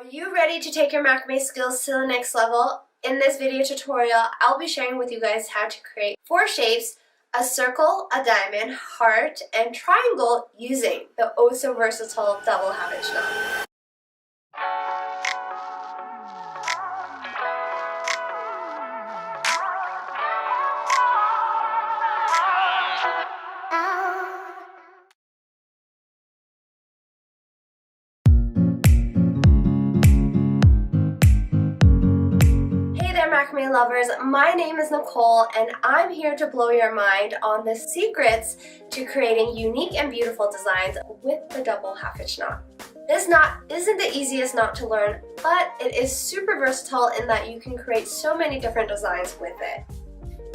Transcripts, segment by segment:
Are you ready to take your macrame skills to the next level? In this video tutorial, I'll be sharing with you guys how to create 4 shapes: a circle, a diamond, heart, and triangle using the oh so versatile double half-inch knot. Macrame lovers, my name is Nicole and I'm here to blow your mind on the secrets to creating unique and beautiful designs with the double half-inch knot. This knot isn't the easiest knot to learn, but it is super versatile in that you can create so many different designs with it.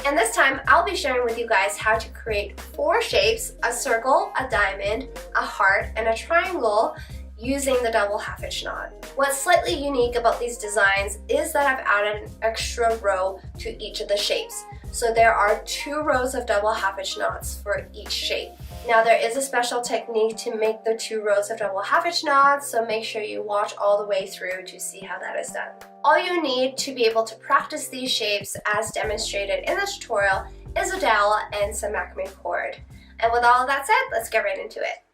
And this time I'll be sharing with you guys how to create 4 shapes: a circle, a diamond, a heart, and a triangle using the double half-inch knot. What's slightly unique about these designs is that I've added an extra row to each of the shapes. So there are 2 rows of double half-inch knots for each shape. Now there is a special technique to make the 2 rows of double half-inch knots, so make sure you watch all the way through to see how that is done. All you need to be able to practice these shapes as demonstrated in this tutorial is a dowel and some macrame cord. And with all of that said, let's get right into it.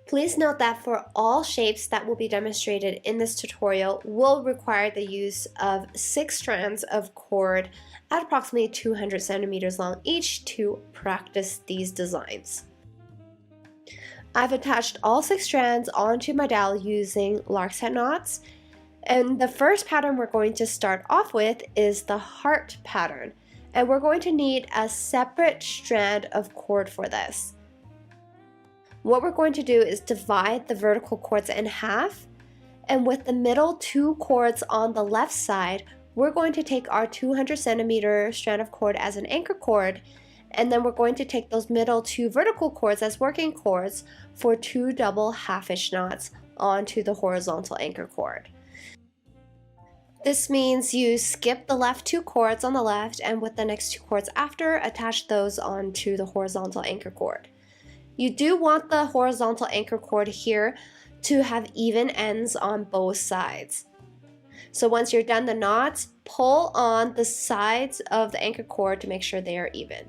Please note that for all shapes that will be demonstrated in this tutorial will require the use of 6 strands of cord at approximately 200 centimeters long each to practice these designs. I've attached all 6 strands onto my dowel using lark's head knots, and the first pattern we're going to start off with is the heart pattern, and we're going to need a separate strand of cord for this. What we're going to do is divide the vertical cords in half, and with the middle 2 cords on the left side, we're going to take our 200 centimeter strand of cord as an anchor cord, and then we're going to take those middle 2 vertical cords as working cords for 2 double half-inch knots onto the horizontal anchor cord. This means you skip the left 2 cords on the left, and with the next 2 cords after, attach those onto the horizontal anchor cord. You do want the horizontal anchor cord here to have even ends on both sides. So once you're done the knots, pull on the sides of the anchor cord to make sure they are even.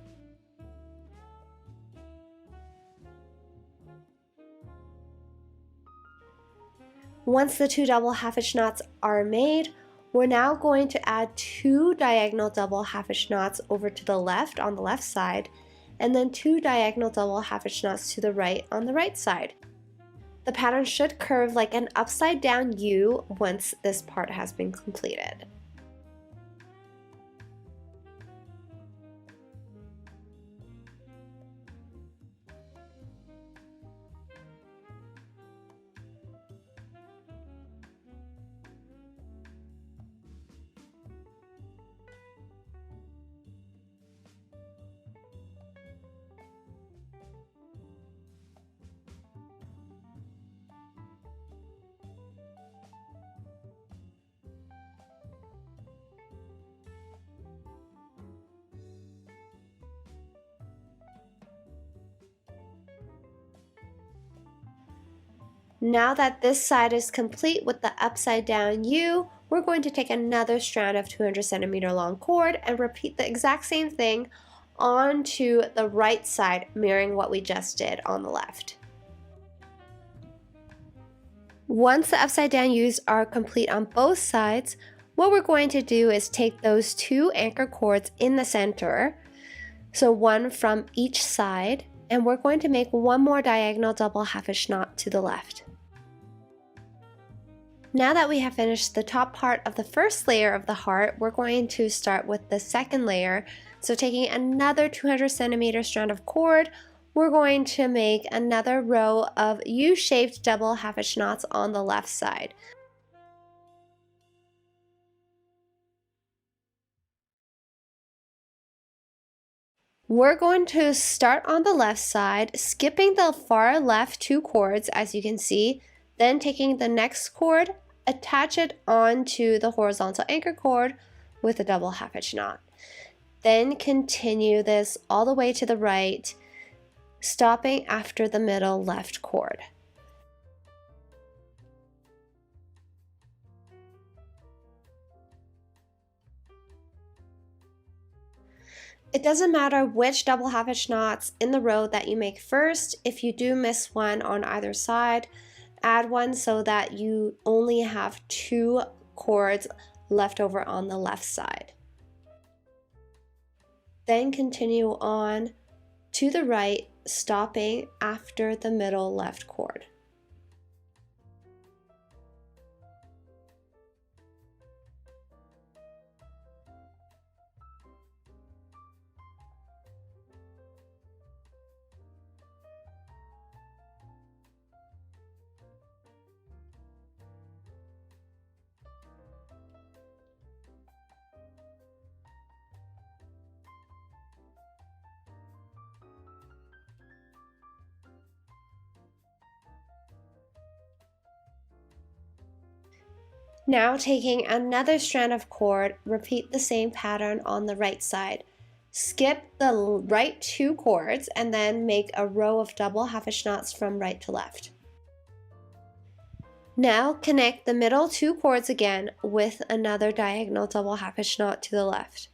Once the 2 double half-inch knots are made, we're now going to add 2 diagonal double half-inch knots over to the left on the left side, and then 2 diagonal double half-inch knots to the right on the right side. The pattern should curve like an upside down U once this part has been completed. Now that this side is complete with the upside down U, we're going to take another strand of 200 centimeter long cord and repeat the exact same thing onto the right side, mirroring what we just did on the left. Once the upside down U's are complete on both sides, what we're going to do is take those 2 anchor cords in the center, so 1 from each side, and we're going to make 1 more diagonal double half-inch knot to the left. Now that we have finished the top part of the first layer of the heart, we're going to start with the second layer. So taking another 200 centimeter strand of cord, we're going to make another row of U-shaped double half-inch knots on the left side. We're going to start on the left side, skipping the far left 2 cords as you can see, then taking the next cord, attach it onto the horizontal anchor cord with a double half-inch knot. Then continue this all the way to the right, stopping after the middle left cord. It doesn't matter which double half hitch knots in the row that you make first. If you do miss one on either side, add one so that you only have 2 cords left over on the left side. Then continue on to the right, stopping after the middle left cord. Now taking another strand of cord, repeat the same pattern on the right side. Skip the right 2 cords and then make a row of double half hitch knots from right to left. Now connect the middle 2 cords again with another diagonal double half hitch knot to the left.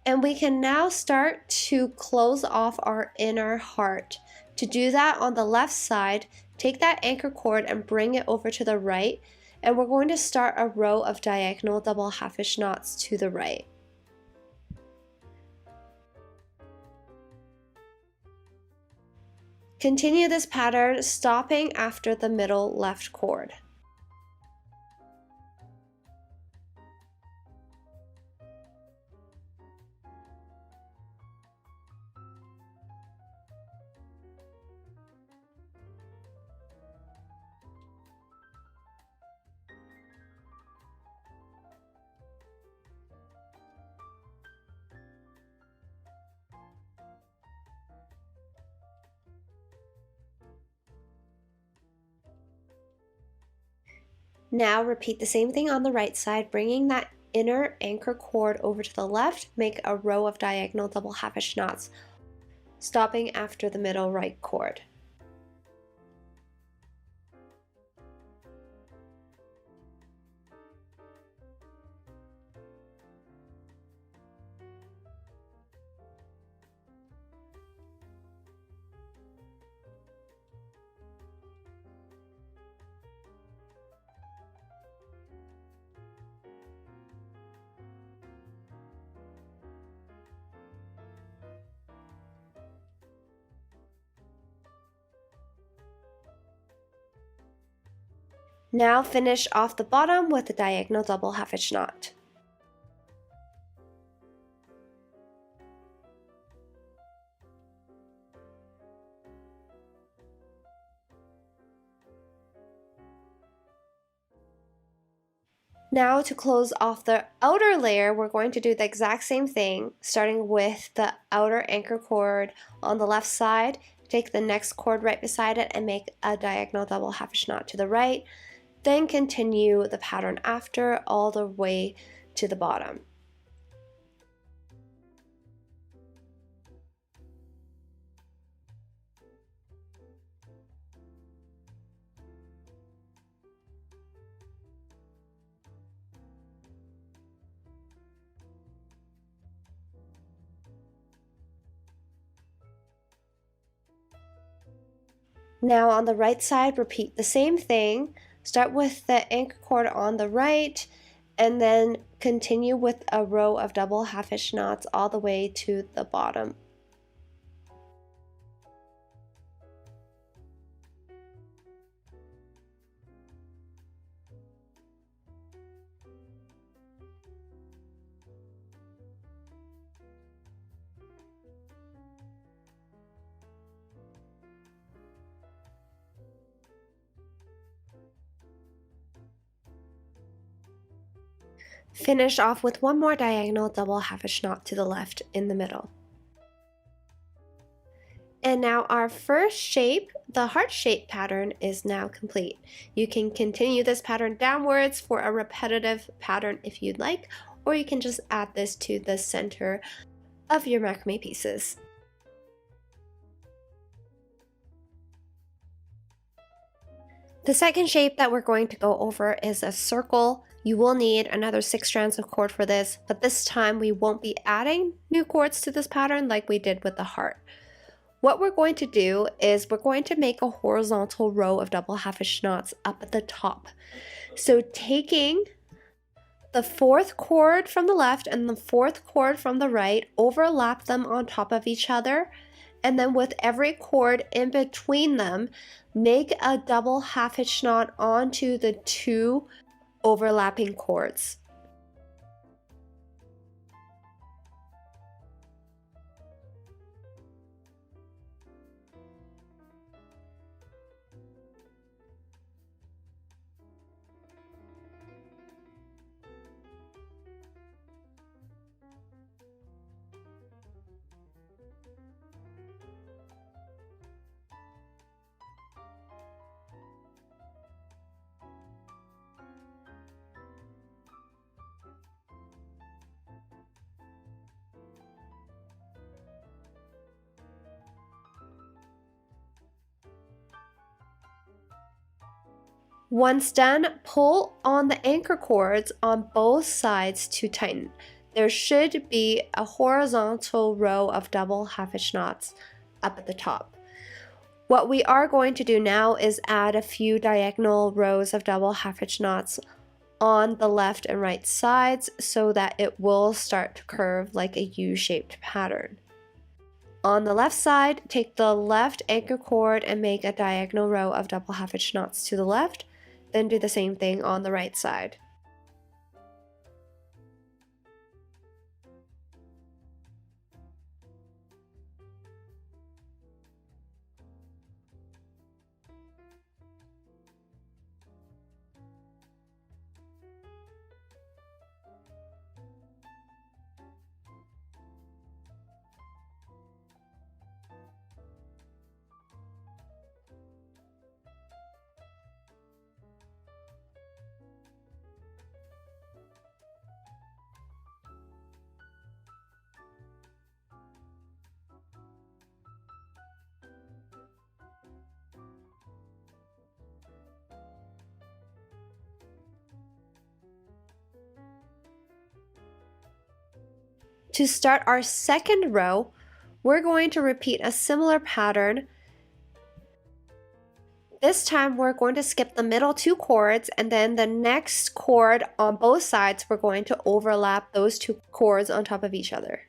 And we can now start to close off our inner heart. To do that, on the left side, take that anchor cord and bring it over to the right, and we're going to start a row of diagonal double half hitch knots to the right. Continue this pattern, stopping after the middle left cord. Now repeat the same thing on the right side, bringing that inner anchor cord over to the left, make a row of diagonal double half hitch knots, stopping after the middle right cord. Now finish off the bottom with a diagonal double half hitch knot. Now to close off the outer layer, we're going to do the exact same thing, starting with the outer anchor cord on the left side. Take the next cord right beside it and make a diagonal double half hitch knot to the right. Then continue the pattern after all the way to the bottom. Now on the right side, repeat the same thing. Start with the anchor cord on the right and then continue with a row of double half hitch knots all the way to the bottom. Finish off with one more diagonal double half hitch knot to the left in the middle. And now our first shape, the heart shape pattern, is now complete. You can continue this pattern downwards for a repetitive pattern if you'd like, or you can just add this to the center of your macrame pieces. The second shape that we're going to go over is a circle. You will need another 6 strands of cord for this, but this time we won't be adding new cords to this pattern like we did with the heart. What we're going to do is we're going to make a horizontal row of double half-inch knots up at the top. So taking the 4th cord from the left and the 4th cord from the right, overlap them on top of each other, and then with every cord in between them, make a double half-inch knot onto the 2 overlapping cords. Once done, pull on the anchor cords on both sides to tighten. There should be a horizontal row of double half-inch knots up at the top. What we are going to do now is add a few diagonal rows of double half-inch knots on the left and right sides so that it will start to curve like a U-shaped pattern. On the left side, take the left anchor cord and make a diagonal row of double half-inch knots to the left. Then do the same thing on the right side. To start our second row, we're going to repeat a similar pattern. This time we're going to skip the middle 2 cords, and then the next cord on both sides we're going to overlap those 2 cords on top of each other.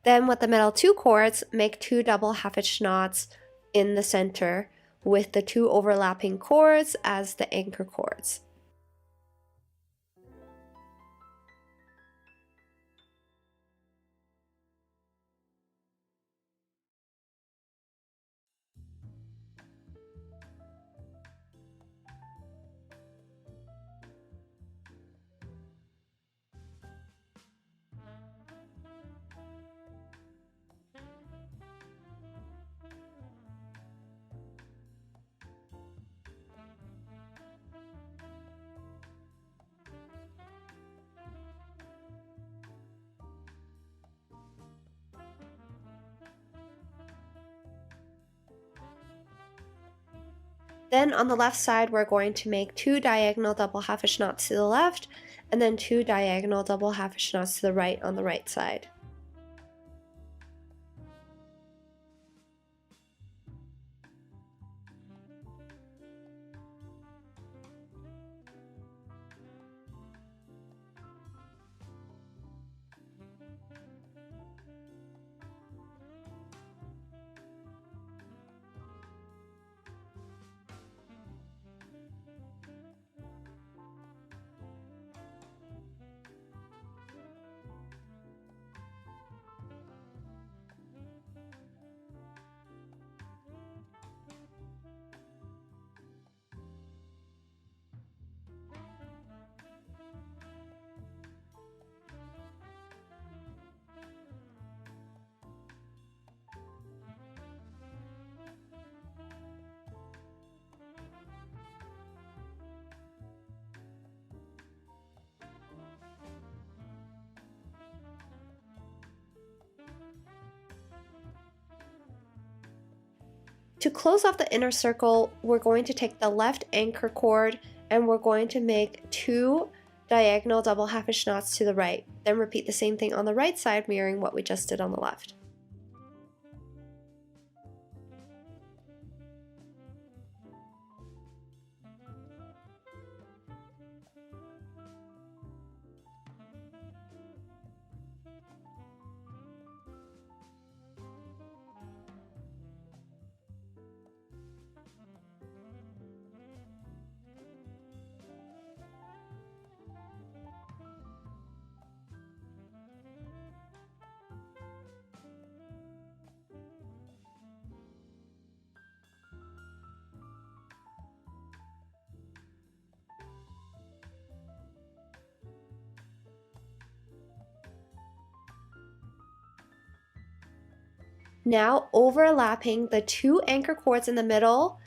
Then with the middle 2 cords, make 2 double half-inch knots in the center with the 2 overlapping cords as the anchor cords. Then on the left side, we're going to make 2 diagonal double half-inch knots to the left, and then 2 diagonal double half-inch knots to the right on the right side. to close off the inner circle, we're going to take the left anchor cord and we're going to make 2 diagonal double half hitch knots to the right. Then repeat the same thing on the right side, mirroring what we just did on the left. Now overlapping the 2 anchor cords in the middle,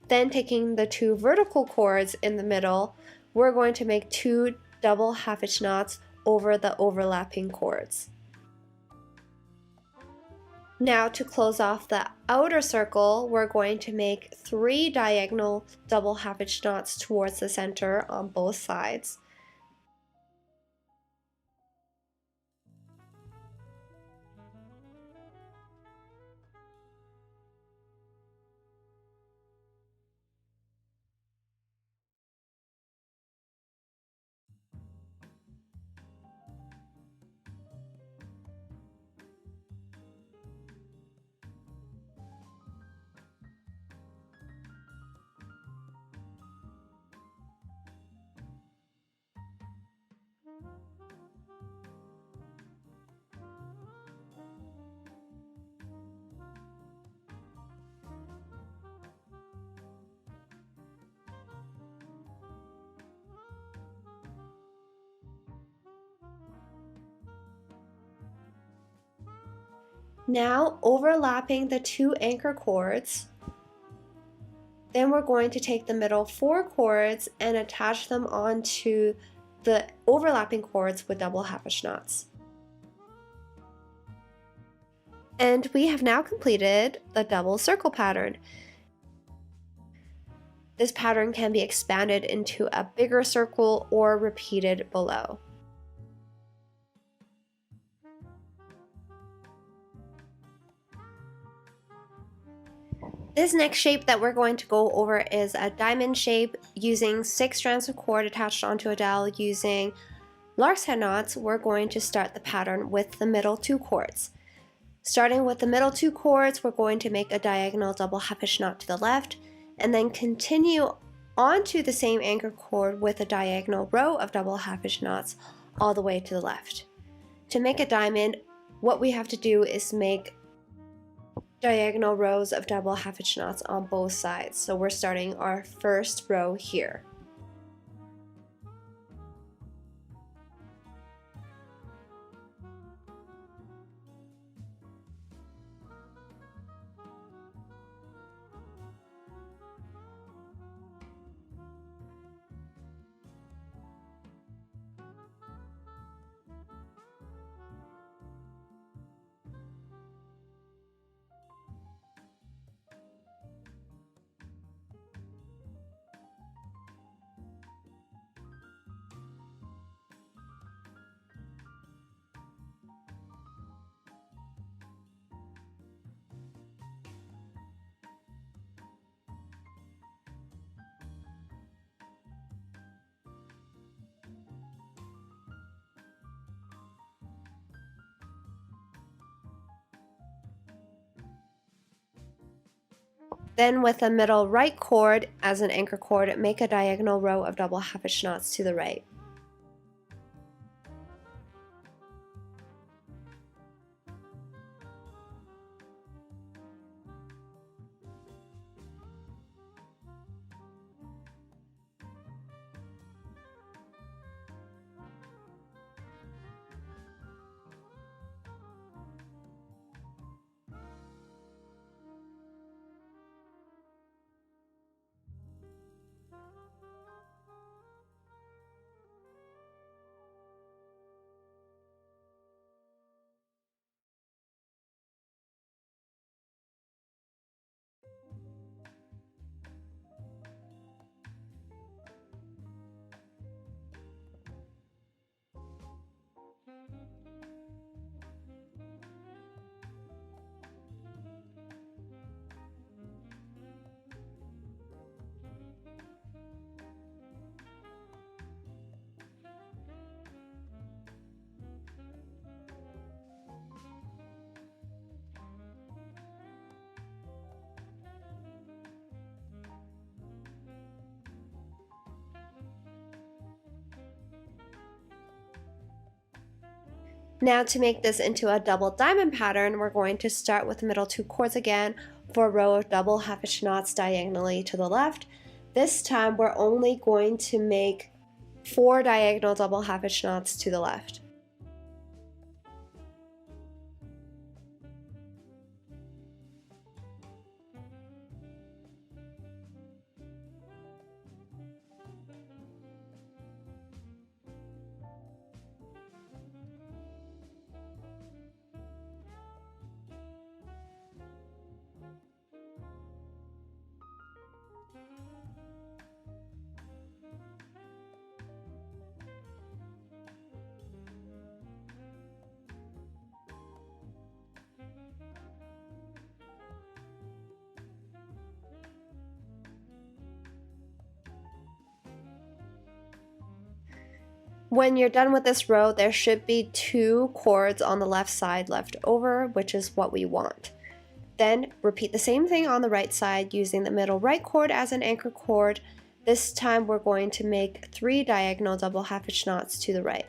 then taking the 2 vertical cords in the middle, we're going to make 2 double half hitch knots over the overlapping cords. Now to close off the outer circle, we're going to make 3 diagonal double half hitch knots towards the center on both sides. Now overlapping the 2 anchor cords, then we're going to take the middle 4 cords and attach them onto the overlapping cords with double half hitch knots. And we have now completed the double circle pattern. This pattern can be expanded into a bigger circle or repeated below. This next shape that we're going to go over is a diamond shape using 6 strands of cord attached onto a dowel using lark's head knots. We're going to start the pattern with the middle 2 cords. Starting with the middle 2 cords, we're going to make a diagonal double half hitch knot to the left and then continue onto the same anchor cord with a diagonal row of double half hitch knots all the way to the left. To make a diamond, what we have to do is make diagonal rows of double half hitch knots on both sides. So we're starting our first row here. Then with the middle right cord as an anchor cord, make a diagonal row of double half hitch knots to the right. Now to make this into a double diamond pattern, we're going to start with the middle 2 cords again for a row of double half-inch knots diagonally to the left. This time we're only going to make 4 diagonal double half-inch knots to the left. When you're done with this row, there should be 2 cords on the left side left over, which is what we want. Then repeat the same thing on the right side using the middle right cord as an anchor cord. This time we're going to make 3 diagonal double half-inch knots to the right.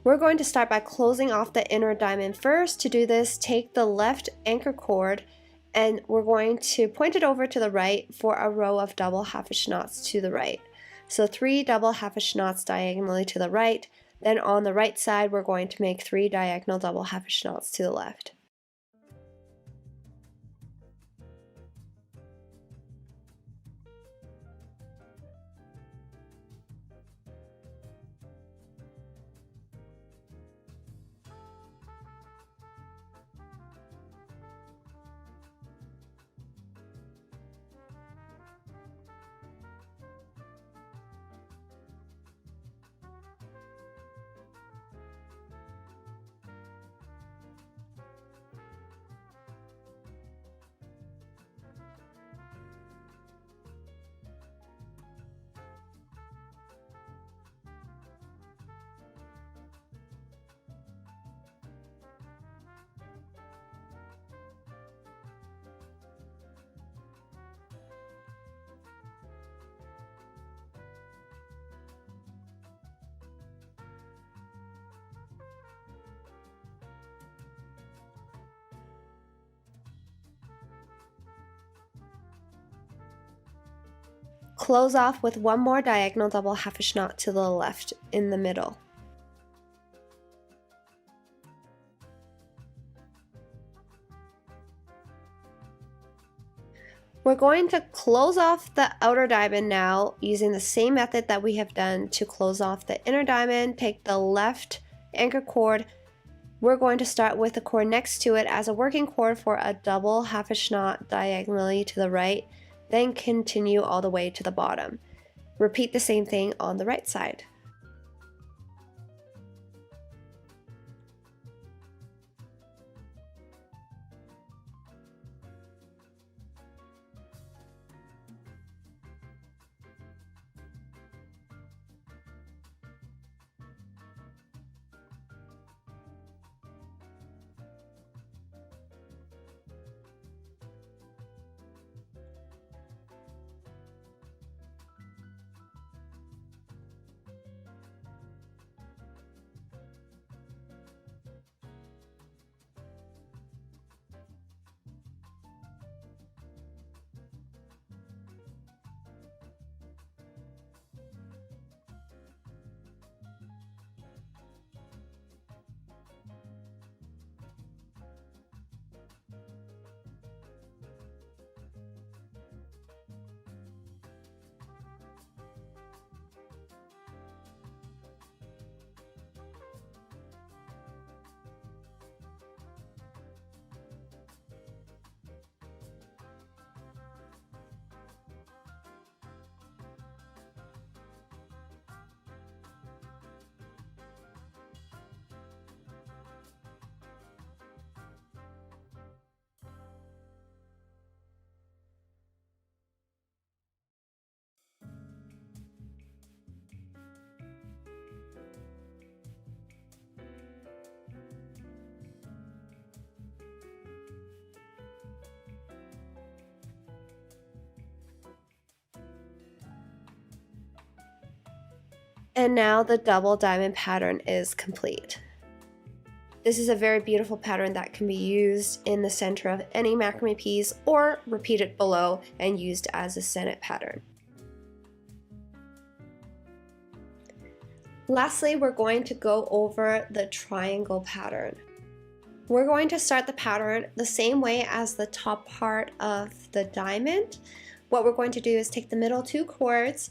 We're going to start by closing off the inner diamond first. To do this, take the left anchor cord and we're going to point it over to the right for a row of double half-inch knots to the right. So 3 double half-inch knots diagonally to the right. Then on the right side, we're going to make 3 diagonal double half-inch knots to the left. Close off with 1 more diagonal double half-inch knot to the left in the middle. We're going to close off the outer diamond now using the same method that we have done to close off the inner diamond. Take the left anchor cord. We're going to start with the cord next to it as a working cord for a double half-inch knot diagonally to the right, then continue all the way to the bottom. Repeat the same thing on the right side. And now the double diamond pattern is complete. This is a very beautiful pattern that can be used in the center of any macrame piece or repeated below and used as a Senate pattern. Lastly, we're going to go over the triangle pattern. We're going to start the pattern the same way as the top part of the diamond. What we're going to do is take the middle 2 cords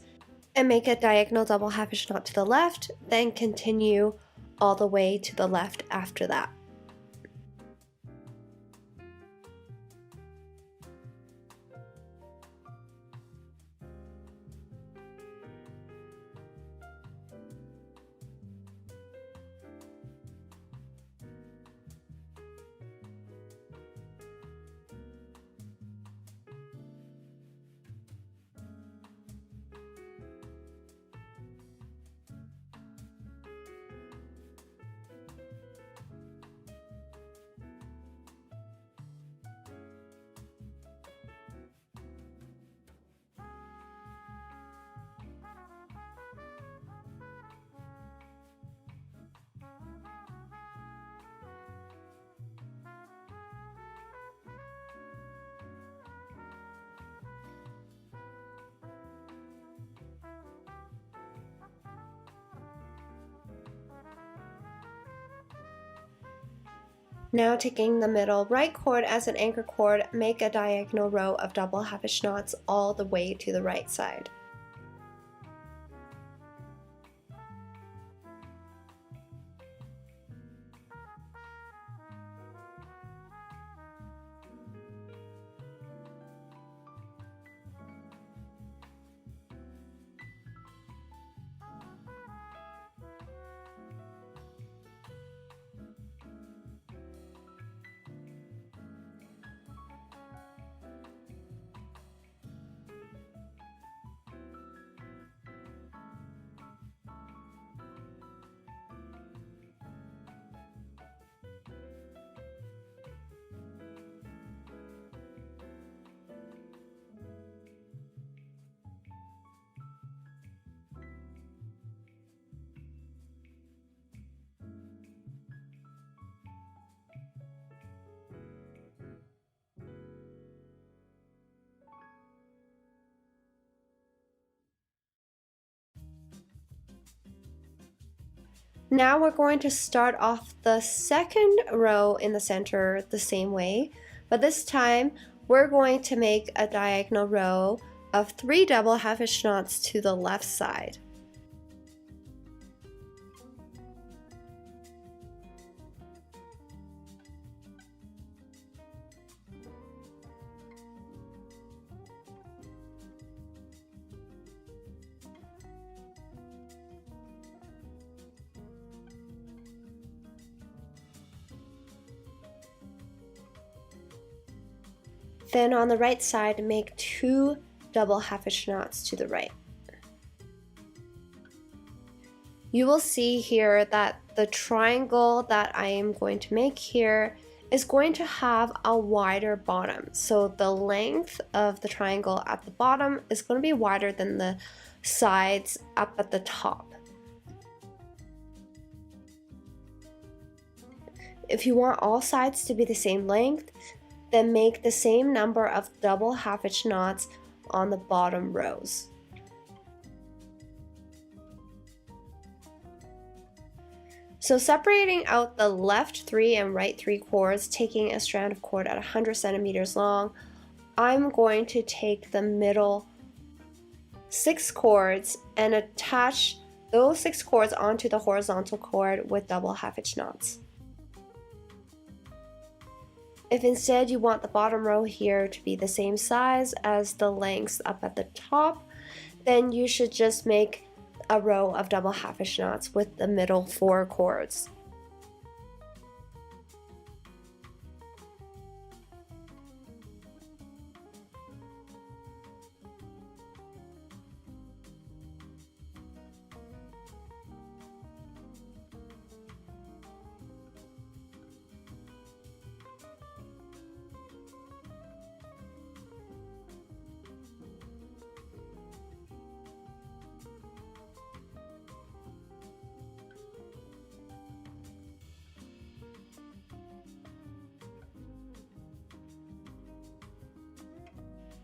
and make a diagonal double half inch knot to the left, then continue all the way to the left after that. Now taking the middle right cord as an anchor cord, make a diagonal row of double half inch knots all the way to the right side. Now we're going to start off the second row in the center the same way, but this time we're going to make a diagonal row of 3 double half inch knots to the left side. Then on the right side, make 2 double half inch knots to the right. You will see here that the triangle that I am going to make here is going to have a wider bottom. So the length of the triangle at the bottom is going to be wider than the sides up at the top. If you want all sides to be the same length, then make the same number of double half inch knots on the bottom rows. So separating out the left 3 and right 3 cords, taking a strand of cord at 100 centimeters long, I'm going to take the middle 6 cords and attach those 6 cords onto the horizontal cord with double half inch knots. If instead you want the bottom row here to be the same size as the lengths up at the top, then you should just make a row of double half inch knots with the middle 4 cords.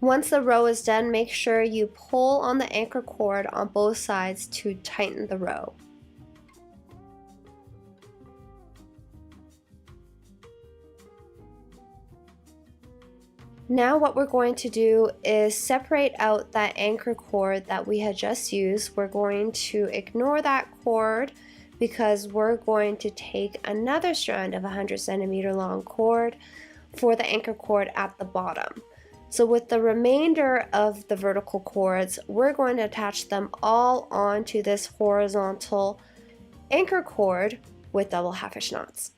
Once the row is done, make sure you pull on the anchor cord on both sides to tighten the row. Now what we're going to do is separate out that anchor cord that we had just used. We're going to ignore that cord because we're going to take another strand of 100 centimeter long cord for the anchor cord at the bottom. So with the remainder of the vertical cords, we're going to attach them all onto this horizontal anchor cord with double half-inch knots.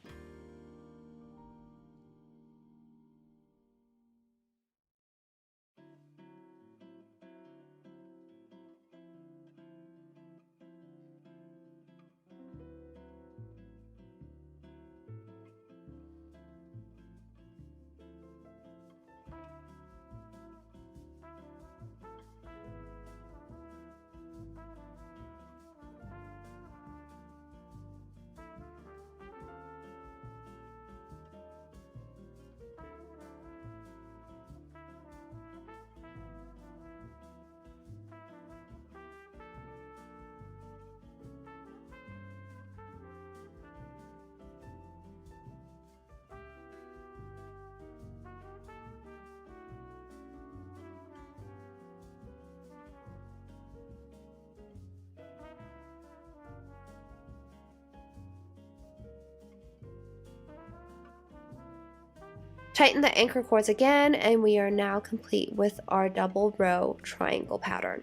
Tighten the anchor cords again, and we are now complete with our double row triangle pattern.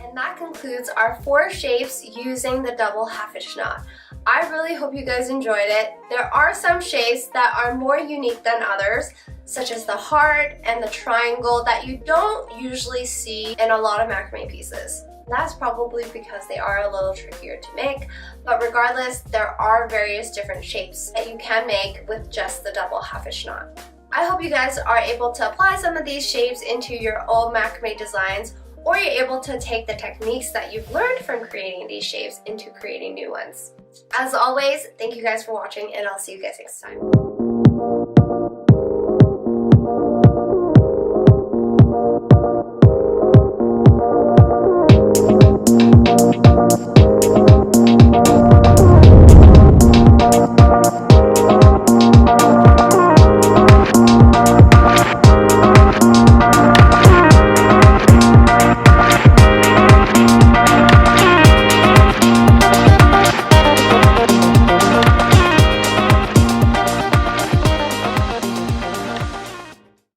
And that concludes our 4 shapes using the double half-inch knot. I really hope you guys enjoyed it. There are some shapes that are more unique than others, such as the heart and the triangle, that you don't usually see in a lot of macrame pieces. That's probably because they are a little trickier to make, but regardless, there are various different shapes that you can make with just the double half-inch knot. I hope you guys are able to apply some of these shapes into your old macrame designs, or you're able to take the techniques that you've learned from creating these shapes into creating new ones. As always, thank you guys for watching, and I'll see you guys next time.